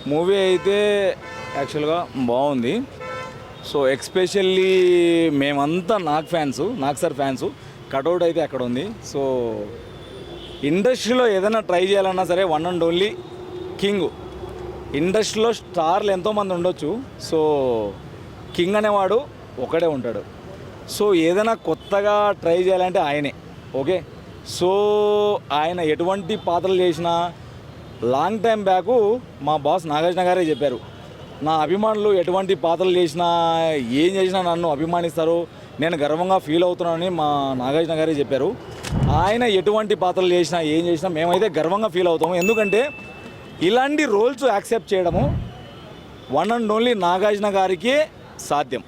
Movie అయితే యాక్చువల్గా బాగుంది. సో ఎక్స్పెషల్లీ మేమంతా నాగ్ సార్ ఫ్యాన్స్. కటౌట్ అయితే అక్కడ ఉంది. సో ఇండస్ట్రీలో ఏదైనా ట్రై చేయాలన్నా సరే వన్ అండ్ ఓన్లీ కింగ్. ఇండస్ట్రీలో స్టార్లు ఎంతోమంది ఉండొచ్చు, సో కింగ్ అనేవాడు ఒకడే ఉంటాడు. సో ఏదైనా కొత్తగా ట్రై చేయాలంటే ఆయనే. ఓకే, సో ఆయన ఎటువంటి పాత్రలు చేసినా లాంగ్ టైం బ్యాకు మా బాస్ నాగార్జున గారే చెప్పారు, నా అభిమానులు ఎటువంటి పాత్రలు చేసినా ఏం చేసినా నన్ను అభిమానిస్తారు, నేను గర్వంగా ఫీల్ అవుతున్నానని మా నాగార్జున గారే చెప్పారు. ఆయన ఎటువంటి పాత్రలు చేసినా ఏం చేసినా మేమైతే గర్వంగా ఫీల్ అవుతాము. ఎందుకంటే ఇలాంటి రోల్స్ యాక్సెప్ట్ చేయడము వన్ అండ్ ఓన్లీ నాగార్జున గారికి సాధ్యం.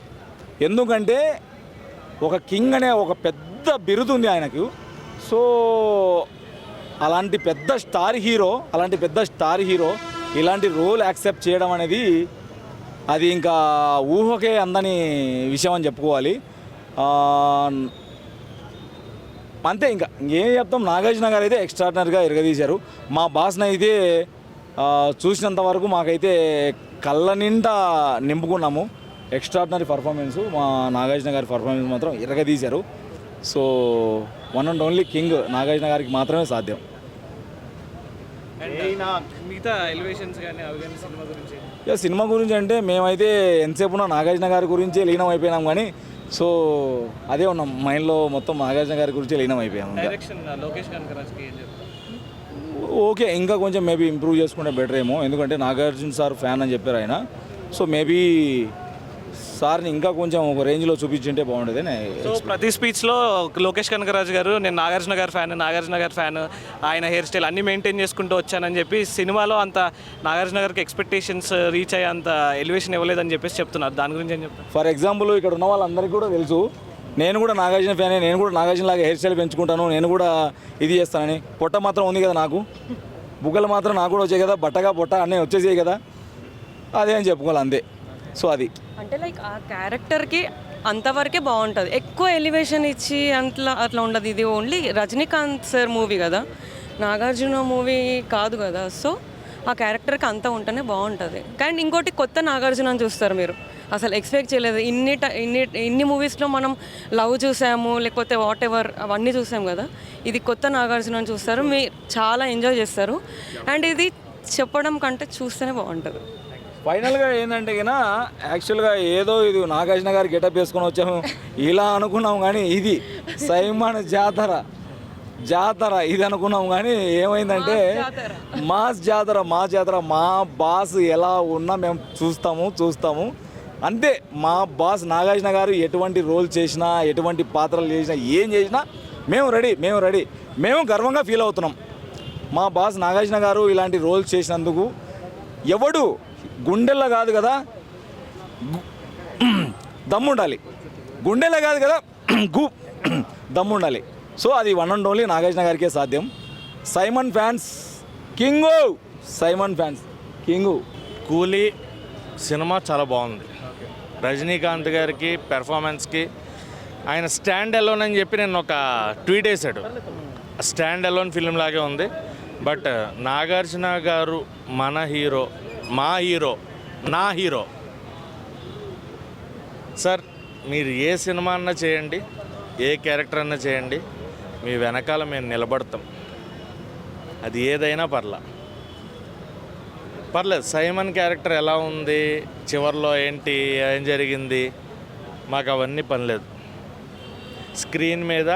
ఎందుకంటే ఒక కింగ్ అనే ఒక పెద్ద బిరుదు ఉంది ఆయనకు. సో అలాంటి పెద్ద స్టార్ హీరో ఇలాంటి రోల్ యాక్సెప్ట్ చేయడం అనేది అది ఇంకా ఊహకే అందని విషయం అని చెప్పుకోవాలి. అంతే, ఇంకా ఏం చెప్తాం. నాగార్జున గారు అయితే ఎక్స్ట్రాడినరీగా ఎరగదీశారు. మా బాస్ని అయితే చూసినంత వరకు మాకైతే కళ్ళ నిండా నింపుకున్నాము. ఎక్స్ట్రాడినరీ పర్ఫార్మెన్స్, మా నాగార్జున గారి పర్ఫార్మెన్స్ మాత్రం ఎరగదీశారు. So one and only king Nagarjuna గారికి మాత్రమే సాధ్యం. మిగతా ఎలివేషన్స్ కానీ అవి కానీ సినిమా గురించి అంటే మేమైతే ఎంతసేపు ఉన్న నాగార్జున గారి గురించే లీనం అయిపోయినాం. కానీ సో అదే ఉన్నాం మైండ్లో, మొత్తం నాగార్జున గారి గురించే లీనం అయిపోయాము. ఓకే, ఇంకా కొంచెం మేబీ ఇంప్రూవ్ చేసుకుంటే బెటర్ ఏమో. ఎందుకంటే నాగార్జున సార్ ఫ్యాన్ అని చెప్పారు ఆయన. సో మేబీ సార్ని ఇంకా కొంచెం ఒక రేంజ్లో చూపించుంటే బాగుంటుంది. సో ప్రతి స్పీచ్లో లోకేష్ కనకరాజు గారు నేను నాగార్జున గారి ఫ్యాన్, ఆయన హెయిర్ స్టైల్ అన్నీ మెయింటైన్ చేసుకుంటూ వచ్చానని చెప్పి సినిమాలో అంత నాగార్జున గారికి ఎక్స్పెక్టేషన్స్ రీచ్ అయ్యే అంత ఎలివేషన్ ఇవ్వలేదని చెప్పేసి చెప్తున్నారు. దాని గురించి ఏం చెప్తారు? ఫర్ ఎగ్జాంపుల్ ఇక్కడ ఉన్న వాళ్ళందరికీ కూడా తెలుసు, నేను కూడా నాగార్జున ఫ్యానే, నేను కూడా నాగార్జున లాగా హెయిర్ స్టైల్ పెంచుకుంటాను, నేను కూడా ఇది చేస్తానని. పొట్ట మాత్రం ఉంది కదా నాకు, బుగ్గలు మాత్రం నాకు కూడా వచ్చాయి కదా, పొట్ట అన్నీ వచ్చేసాయి కదా, అదే అని చెప్పుకోవాలి అంతే. సో అది అంటే లైక్ ఆ క్యారెక్టర్కి అంతవరకే బాగుంటుంది, ఎక్కువ ఎలివేషన్ ఇచ్చి అట్లా ఉండదు. ఇది ఓన్లీ రజనీకాంత్ సార్ మూవీ కదా, నాగార్జున మూవీ కాదు కదా. సో ఆ క్యారెక్టర్కి అంతా ఉంటేనే బాగుంటుంది. కానీ ఇంకోటి కొత్త నాగార్జున చూస్తారు మీరు, అసలు ఎక్స్పెక్ట్ చేయలేదు. ఇన్ని మూవీస్లో మనం లవ్ చూసాము, లేకపోతే వాట్ ఎవర్ అవన్నీ చూసాం కదా, ఇది కొత్త నాగార్జున చూస్తారు, మీరు చాలా ఎంజాయ్ చేస్తారు. అండ్ ఇది చెప్పడం కంటే చూస్తేనే బాగుంటుంది. ఫైనల్గా ఏంటంటే కన్నా యాక్చువల్గా ఏదో ఇది నాగార్జున గారు గెటప్ వేసుకొని వచ్చాము ఇలా అనుకున్నాం, కానీ ఇది సైమన్ జాతర ఇది అనుకున్నాం. కానీ ఏమైందంటే మాస్ జాతర మా బాస్ ఎలా ఉన్నా మేము చూస్తాము అంతే. మా బాస్ నాగార్జున గారు ఎటువంటి రోల్ చేసినా, ఎటువంటి పాత్రలు చేసినా, ఏం చేసినా మేము రెడీ, మేము గర్వంగా ఫీల్ అవుతున్నాం. మా బాస్ నాగార్జున గారు ఇలాంటి రోల్స్ చేసినందుకు ఎవడు గుండెల్లో కాదు కదా దమ్ముండాలి, గుండెల్లో కాదు కదా దమ్ముండాలి. సో అది వన్ అండ్ ఓన్లీ నాగార్జున గారికే సాధ్యం. Simon fans king. కూలీ సినిమా చాలా బాగుంది. రజనీకాంత్ గారికి పెర్ఫార్మెన్స్కి ఆయన స్టాండ్ అలోన్ అని చెప్పి నేను ఒక ట్వీట్ వేశాడు. స్టాండ్ అలోన్ ఫిల్మ్ లాగే ఉంది. బట్ నాగార్జున గారు మన హీరో, నా హీరో సార్. మీరు ఏ సినిమా అన్నా చేయండి, ఏ క్యారెక్టర్ అన్నా చేయండి, మీ వెనకాల మేము నిలబడతాం. అది ఏదైనా పర్లేదు. సైమన్ క్యారెక్టర్ ఎలా ఉంది, చివరిలో ఏంటి, ఏం జరిగింది, మాకు అవన్నీ పనిలేదు. స్క్రీన్ మీద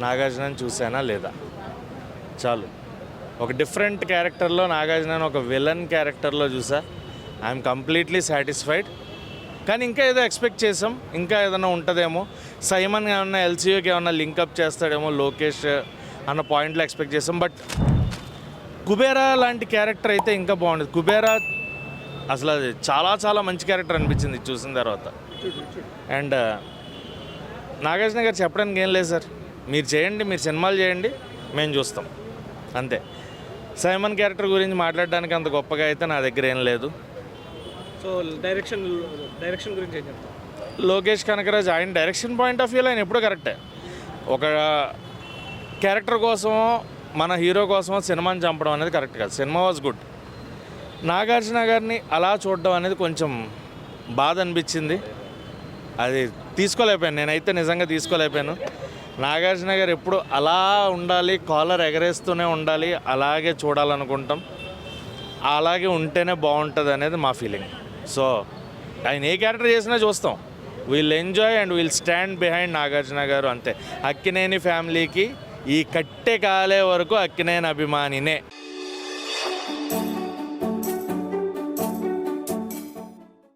నాగార్జునని చూసానా లేదా చాలు. ఒక డిఫరెంట్ క్యారెక్టర్లో నాగార్జున ఒక విలన్ క్యారెక్టర్లో చూసా, ఐఎమ్ కంప్లీట్లీ సాటిస్ఫైడ్. కానీ ఇంకా ఏదో ఎక్స్పెక్ట్ చేసాం, ఇంకా ఏదైనా ఉంటుందేమో, సైమన్ ఏమన్నా ఎల్సీయూకి ఏమన్నా లింకప్ చేస్తాడేమో లోకేష్ అన్న పాయింట్లో ఎక్స్పెక్ట్ చేసాం. బట్ కుబేరా లాంటి క్యారెక్టర్ అయితే ఇంకా బాగుండేది. కుబేరా అసలు అది చాలా మంచి క్యారెక్టర్ అనిపించింది చూసిన తర్వాత. అండ్ నాగార్జున గారు చెప్పడానికి ఏం లేదు సార్, మీరు చేయండి, మీరు సినిమాలు చేయండి, మేము చూస్తాం అంతే. సైమన్ క్యారెక్టర్ గురించి మాట్లాడడానికి అంత గొప్పగా అయితే నా దగ్గర ఏం లేదు. సో డైరెక్షన్ గురించి ఏం చెప్తారు? లోకేష్ కనకరాజ్ ఆయన డైరెక్షన్ పాయింట్ ఆఫ్ వ్యూలో ఆయన ఎప్పుడూ కరెక్టే. ఒక క్యారెక్టర్ కోసమో మన హీరో కోసమో సినిమాని చంపడం అనేది కరెక్ట్ కాదు. Cinema was good. నాగార్జున గారిని అలా చూడడం అనేది కొంచెం బాధ అనిపించింది. అది తీసుకోలేకపోయాను, నేనైతే నిజంగా తీసుకోలేకపోయాను. నాగార్జున గారు ఎప్పుడు అలా ఉండాలి, కాలర్ ఎగరేస్తూనే ఉండాలి, అలాగే చూడాలనుకుంటాం. అలాగే ఉంటేనే బాగుంటుంది అనేది మా ఫీలింగ్. సో ఆయన ఏ క్యారెక్టర్ చేసినా చూస్తాం. We'll enjoy and we'll stand behind Nagarjuna garu, అంతే. అక్కినేని ఫ్యామిలీకి ఈ కట్టె కాలే వరకు అక్కినేని అభిమానినే.